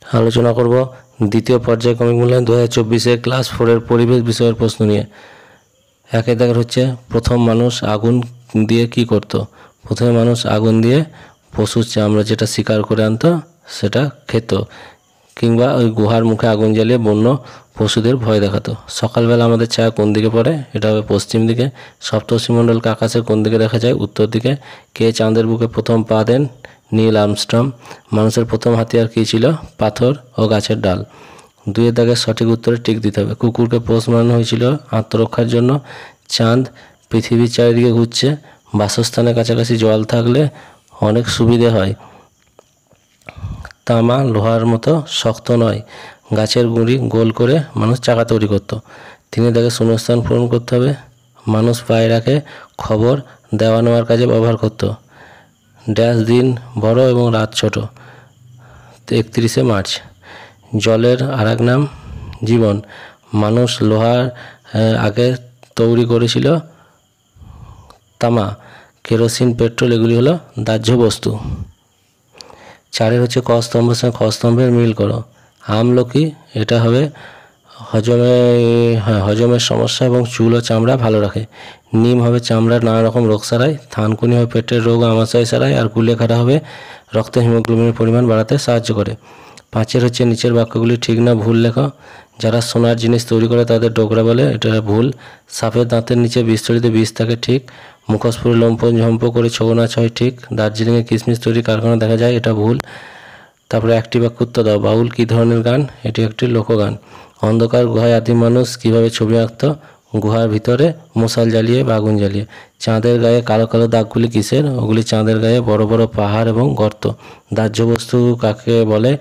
আলোচনা করব দ্বিতীয় পর্যায়ক্রমিক মূল্যায়ন 2024 ক্লাস 4 পরিবেশ বিষয়ের প্রশ্ন নিয়ে। একে দেখার হচ্ছে প্রথম মানুষ আগুন দিয়ে কি করত। প্রথমে মানুষ আগুন দিয়ে পশুর চামড়া যেটা শিকার করে আনতো সেটা খেত, কিংবা ওই গুহার মুখে আগুন জ্বালিয়ে বন্য পশুদের ভয় দেখাতো। সকালবেলা আমাদের ছায়া কোন দিকে পড়ে? এটা হবে পশ্চিম দিকে। সপ্তর্ষিমণ্ডলকে আকাশে কোন দিকে দেখা যায়? উত্তর দিকে। কে চাঁদের বুকে প্রথম পা দেন? Neil Armstrong. মানুষের প্রথম হাতিয়ার কী ছিল? পাথর ও গাছের ডাল। 2 দাগের সঠিক উত্তরে টিক দিতে হবে। কুকুরকে পোষ মানানো হয়েছিল আত্মরক্ষার জন্য। চাঁদ পৃথিবীর চারিদিকে ঘুরছে। বাসস্থানের কাছাকাছি জল থাকলে অনেক সুবিধে হয়। তামা লোহার মতো শক্ত নয়। গাছের গুঁড়ি গোল করে মানুষ চাকা তৈরি করত। 3 দাগে শূন্যস্থান পূরণ করতে হবে। মানুষ পায়রাকে খবর দেওয়া নেওয়ার কাজে ব্যবহার করত। ড্যাশ দিন বড় এবং রাত ছোট? 31শে মার্চ। জলের আরেক নাম জীবন। মানুষ লোহার আগে তৈরি করেছিল তামা। কেরোসিন, পেট্রোল এগুলি হলো দাহ্য বস্তু। 4 হচ্ছে ক স্তম্ভের সঙ্গে খ স্তম্ভের মিল করো। আমলকি, এটা হবে হজমের সমস্যা এবং চুল ও চামড়া ভালো রাখে। নিম হবে চামড়ার নানা রকম রোগ সারায়। থানকুনি হবে পেটের রোগ আমাশয় সারায়। আর কুলেখাড়া হবে রক্তে হিমোগ্লোবিনের পরিমাণ বাড়াতে সাহায্য করে। 5 হচ্ছে নিচের বাক্যগুলি ঠিক না ভুল লেখো। যারা সোনার জিনিস তৈরি করে তাদের ডোকরা বলে, এটা ভুল। সাপের দাঁতের নিচে বিস্তরিত বিষ থাকে, ঠিক। মুখোশপুরে লম্ফন ঝম্প করে ছৌ নাচ হয়, ঠিক। দার্জিলিংয়ে কিশমিশ তৈরি কারখানা দেখা যায়, এটা ভুল। তারপরে একটি বাক্য উত্তর দাও। বাউল কী ধরনের গান? এটি একটি লোকগান। অন্ধকার গুহায় আদিম মানুষ কীভাবে ছবি আঁকত? গুহার ভিতরে মশাল জ্বালিয়ে বা আগুন জ্বালিয়ে। চাঁদের গায়ে কালো কালো দাগগুলি কিসের? ওগুলি চাঁদের গায়ে বড় বড় পাহাড় এবং গর্ত। দাহ্য বস্তু কাকে বলে?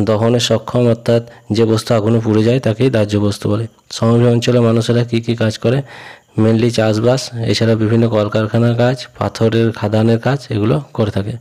দহনে সক্ষম, অর্থাৎ যে বস্তু আগুনে পুড়ে যায় তাকেই দাহ্য বস্তু বলে। সমভূমি অঞ্চলে মানুষেরা কী কী কাজ করে? মেনলি চাষবাস, এছাড়া বিভিন্ন কলকারখানার কাজ, পাথরের খাদানের কাজ, এগুলো করে থাকে।